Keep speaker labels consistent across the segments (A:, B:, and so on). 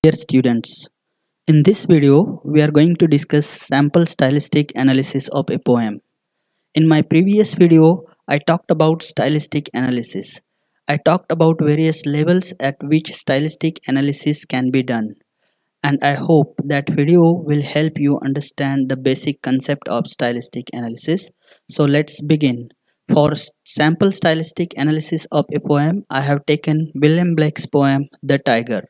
A: Dear students, in this video we are going to discuss sample stylistic analysis of a poem. In my previous video, I talked about stylistic analysis. I talked about various levels at which stylistic analysis can be done, and I hope that video will help you understand the basic concept of stylistic analysis. So let's begin. For sample stylistic analysis of a poem, I have taken William Blake's poem The Tiger.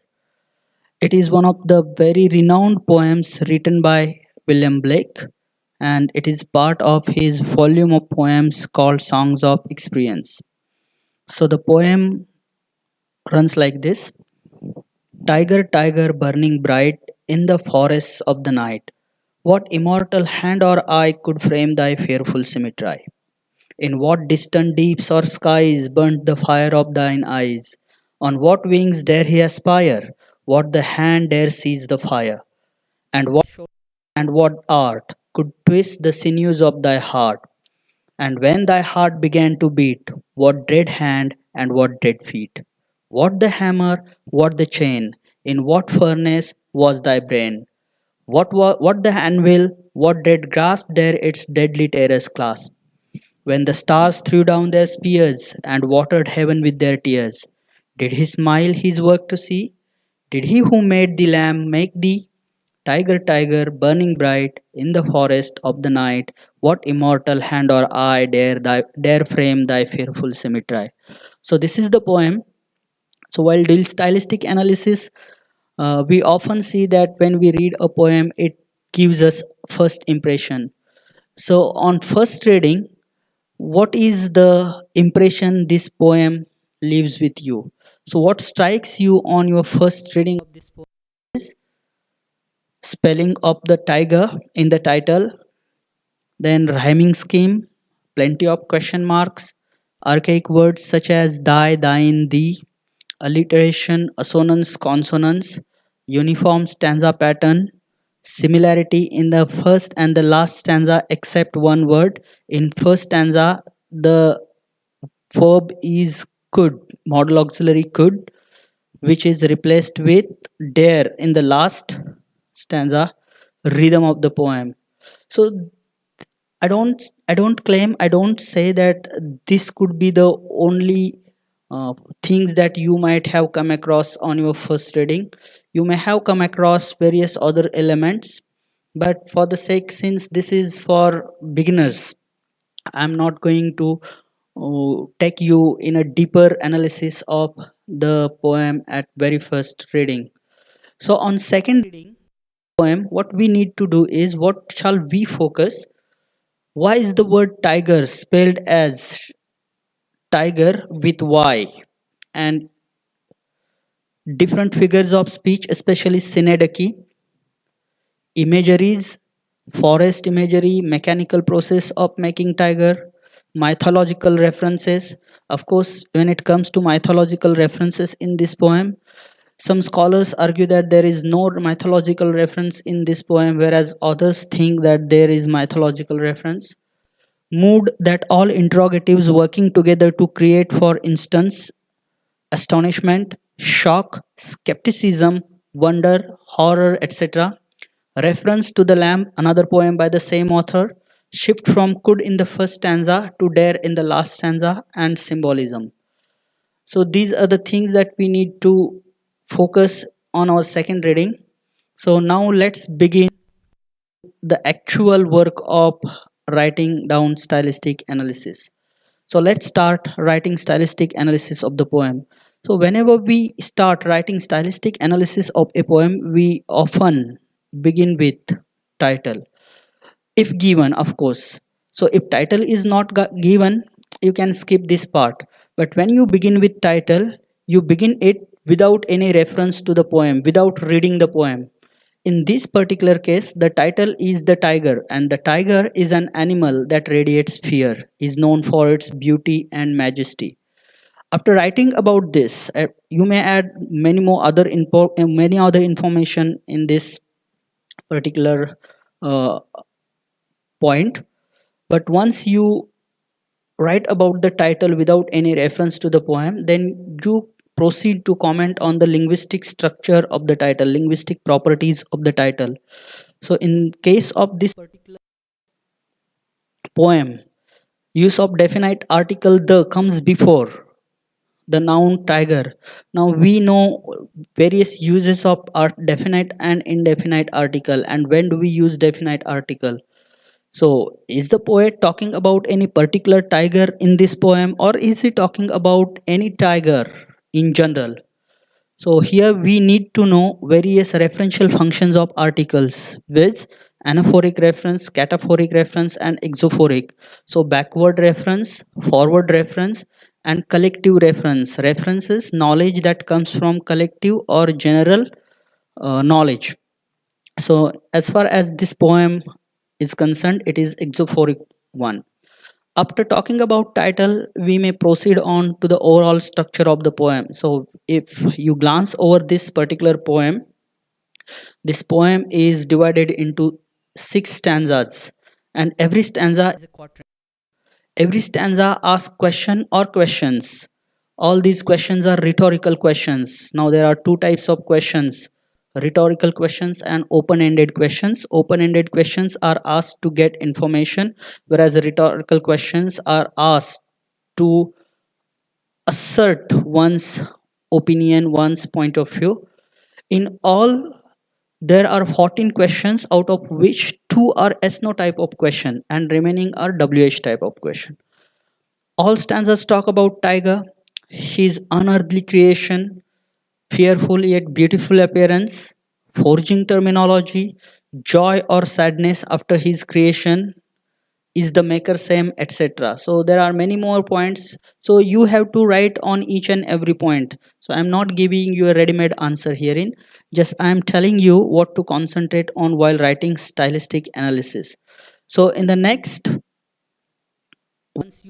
A: It is one of the very renowned poems written by William Blake, and it is part of his volume of poems called Songs of Experience. So the poem runs like this: Tiger, tiger, burning bright in the forests of the night, what immortal hand or eye could frame thy fearful symmetry? In what distant deeps or skies burnt the fire of thine eyes? On what wings dare he aspire? What the hand dare seize the fire? And what art could twist the sinews of thy heart? And when thy heart began to beat, what dread hand and what dread feet? What the hammer, what the chain? In what furnace was thy brain? What the anvil, what dread grasp dare its deadly terrors clasp? When the stars threw down their spears and watered heaven with their tears, did he smile his work to see? Did he who made the lamb make thee? Tiger, tiger, burning bright in the forest of the night, what immortal hand or eye dare frame thy fearful symmetry? So this is the poem. So while doing stylistic analysis, we often see that when we read a poem, it gives us first impression. So on first reading, what is the impression this poem leaves with you? So what strikes you on your first reading of this poem is spelling of the tiger in the title, then rhyming scheme, plenty of question marks, archaic words such as thy, thine, thee, alliteration, assonance, consonance, uniform stanza pattern, similarity in the first and the last stanza except one word. In first stanza, the verb is could, modal auxiliary could, which is replaced with dare in the last stanza, rhythm of the poem. So I don't claim, I don't say that this could be the only things that you might have come across on your first reading. You may have come across various other elements, but for the sake, since this is for beginners, I'm not going to take you in a deeper analysis of the poem at very first reading. So on second reading poem, what we need to do is, what shall we focus? Why is the word tiger spelled as tiger with Y? And different figures of speech, especially synecdoche, imageries, forest imagery, mechanical process of making tiger, mythological references. Of course, when it comes to mythological references in this poem, some scholars argue that there is no mythological reference in this poem, whereas others think that there is mythological reference. Mood, that all interrogatives working together to create, for instance, astonishment, shock, skepticism, wonder, horror, etc. Reference to the lamb, another poem by the same author. Shift from could in the first stanza to dare in the last stanza, and symbolism. So these are the things that we need to focus on our second reading. So now let's begin the actual work of writing down stylistic analysis. So let's start writing stylistic analysis of the poem. So whenever we start writing stylistic analysis of a poem, we often begin with title, if given, of course. So if title is not given, you can skip this part. But when you begin with title, you begin it without any reference to the poem, without reading the poem. In this particular case, the title is the tiger, and the tiger is an animal that radiates fear, is known for its beauty and majesty. After writing about this, you may add many other information in this particular uh, point. But once you write about the title without any reference to the poem, then you proceed to comment on the linguistic structure of the title, linguistic properties of the title. So in case of this particular poem, use of definite article the comes before the noun tiger. Now we know various uses of definite and indefinite article, and when do we use definite article. So is the poet talking about any particular tiger in this poem, or is he talking about any tiger in general? So here we need to know various referential functions of articles with anaphoric reference, cataphoric reference, and exophoric. So backward reference, forward reference, and collective reference. References knowledge that comes from collective or general knowledge. So as far as this poem is concerned, it is exophoric one. After talking about title, we may proceed on to the overall structure of the poem. So if you glance over this particular poem, this poem is divided into 6 stanzas, and every stanza is a quatrain. Every stanza asks question or questions. All these questions are rhetorical questions. Now there are two types of questions: rhetorical questions and open-ended questions. Open-ended questions are asked to get information, whereas rhetorical questions are asked to assert one's opinion, one's point of view. In all, there are 14 questions, out of which 2 are SNO type of question and remaining are WH type of question. All stanzas talk about tiger, his unearthly creation, fearful yet beautiful appearance, forging terminology, joy or sadness after his creation, is the maker same, etc. So there are many more points, so you have to write on each and every point. So I'm not giving you a ready-made answer herein, just I'm telling you what to concentrate on while writing stylistic analysis. So in the next, once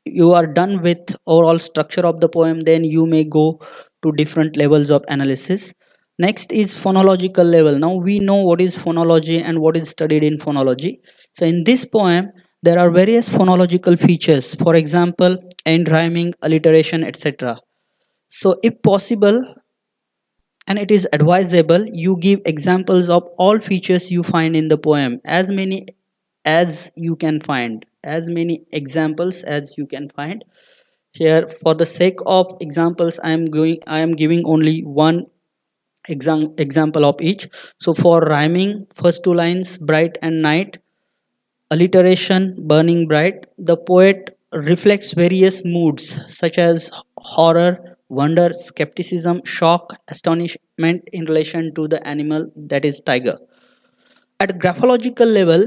A: you are done with overall structure of the poem, then you may go to different levels of analysis. Next is phonological level. Now we know what is phonology and what is studied in phonology. So in this poem there are various phonological features, for example end rhyming, alliteration, etc. So if possible and it is advisable, you give examples of all features you find in the poem, as many as you can find, as many examples as you can find. Here for the sake of examples I am giving only one example of each. So for rhyming, first 2 lines bright and night, alliteration burning bright, the poet reflects various moods such as horror, wonder, skepticism, shock, astonishment in relation to the animal, that is tiger. At graphological level,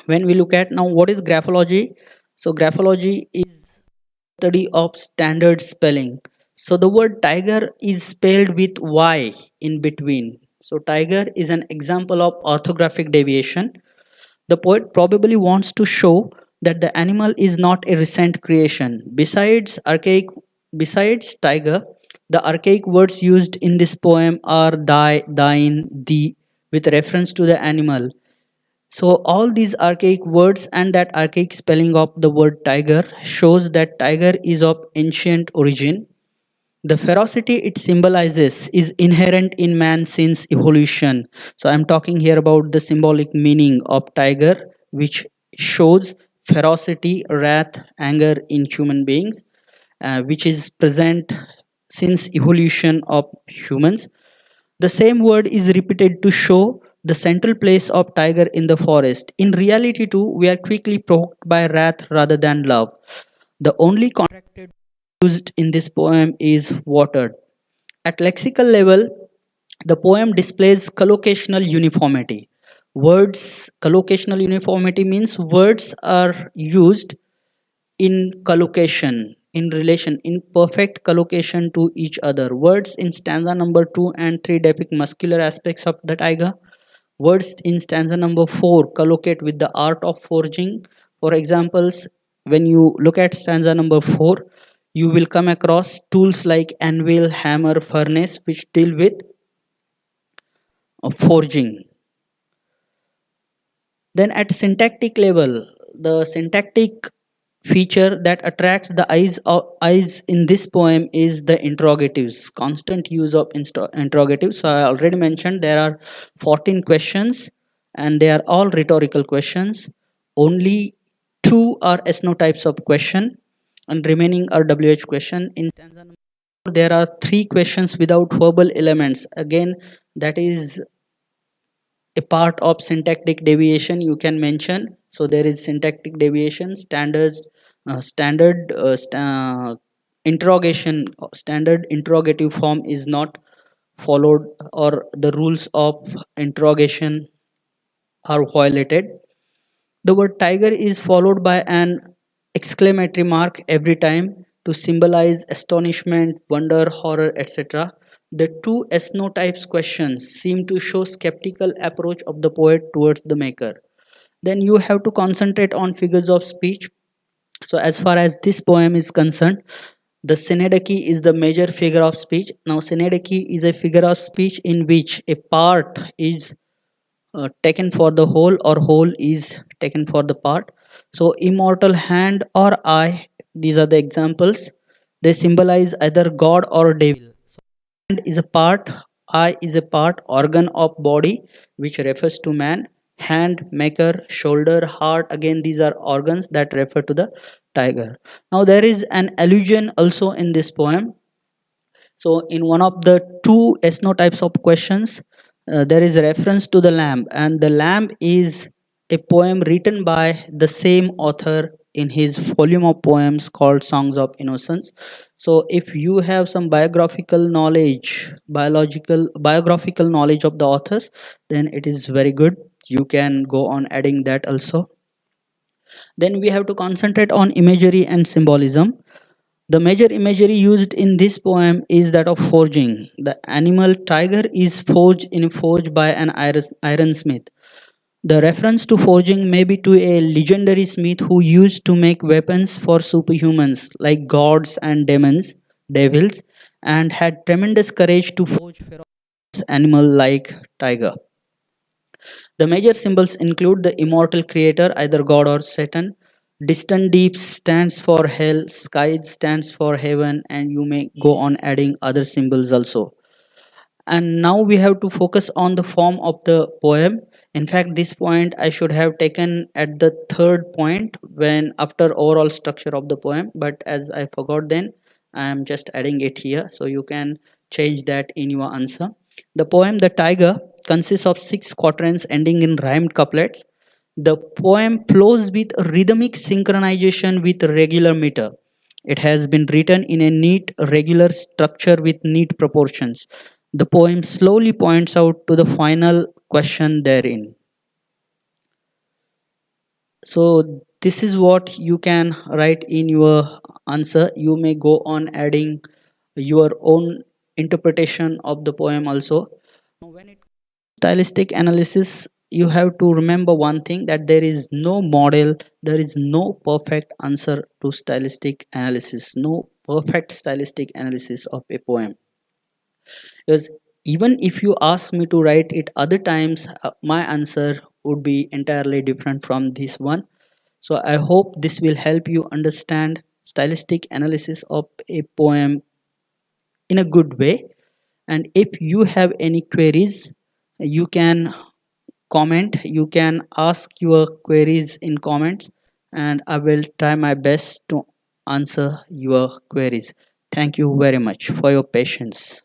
A: when we look at now what is graphology, so graphology is study of standard spelling. So the word tiger is spelled with y in between. So tiger is an example of orthographic deviation. The poet probably wants to show that the animal is not a recent creation. Besides tiger, the archaic words used in this poem are thy, thine, thee, with reference to the animal. So all these archaic words and that archaic spelling of the word tiger shows that tiger is of ancient origin. The ferocity it symbolizes is inherent in man since evolution. So I'm talking here about the symbolic meaning of tiger, which shows ferocity, wrath, anger in human beings, which is present since evolution of humans. The same word is repeated to show the central place of tiger in the forest. In reality too, we are quickly provoked by wrath rather than love. The only contracted used in this poem is watered. At lexical level, the poem displays collocational uniformity. Collocational uniformity means words are used in collocation, in relation, in perfect collocation to each other. Words in stanza number 2 and 3 depict muscular aspects of the tiger. Words in stanza number 4 collocate with the art of forging. For examples, when you look at stanza number 4, you will come across tools like anvil, hammer, furnace, which deal with forging. Then at syntactic level, the syntactic feature that attracts the eyes in this poem is the interrogatives, constant use of interrogatives. So I already mentioned there are 14 questions and they are all rhetorical questions. Only two are SNO types of question and remaining are WH question. In stanza number four, there are three questions without verbal elements. Again, that is a part of syntactic deviation you can mention. So there is syntactic deviation, interrogation, standard interrogative form is not followed, or the rules of interrogation are violated. The word tiger is followed by an exclamatory mark every time to symbolize astonishment, wonder, horror, etc. The two ethnotypes questions seem to show skeptical approach of the poet towards the maker. Then you have to concentrate on figures of speech. So as far as this poem is concerned, the synecdoche is the major figure of speech. Now synecdoche is a figure of speech in which a part is taken for the whole or whole is taken for the part. So immortal hand or eye, these are the examples. They symbolize either god or devil. So hand is a part, eye is a part, organ of body which refers to man. Hand, maker, shoulder, heart, again these are organs that refer to the tiger. Now there is an allusion also in this poem. So in one of the two SNO types of questions, there is a reference to the lamb, and the lamb is a poem written by the same author in his volume of poems called Songs of Innocence. So if you have some biographical knowledge, biographical knowledge of the authors, then it is very good. You can go on adding that also. Then we have to concentrate on imagery and symbolism. The major imagery used in this poem is that of forging. The animal tiger is forged in a forge by an ironsmith. The reference to forging may be to a legendary smith who used to make weapons for superhumans like gods and devils, and had tremendous courage to forge ferocious animal like tiger. The major symbols include the immortal creator, either God or Satan. Distant deep stands for hell, skies stands for heaven, and you may go on adding other symbols also. And now we have to focus on the form of the poem. In fact, this point I should have taken at the third point when after overall structure of the poem, but as I forgot then, I am just adding it here, so you can change that in your answer. The poem The Tiger consists of 6 quatrains ending in rhymed couplets. The poem flows with rhythmic synchronization with regular meter. It has been written in a neat, regular structure with neat proportions. The poem slowly points out to the final question therein. So this is what you can write in your answer. You may go on adding your own interpretation of the poem also. When it stylistic analysis, you have to remember one thing, that there is no model, there is no perfect answer to stylistic analysis, no perfect stylistic analysis of a poem. Because even if you ask me to write it other times, my answer would be entirely different from this one. So I hope this will help you understand stylistic analysis of a poem in a good way. And if you have any queries, you can comment, you can ask your queries in comments, and I will try my best to answer your queries. Thank you very much for your patience.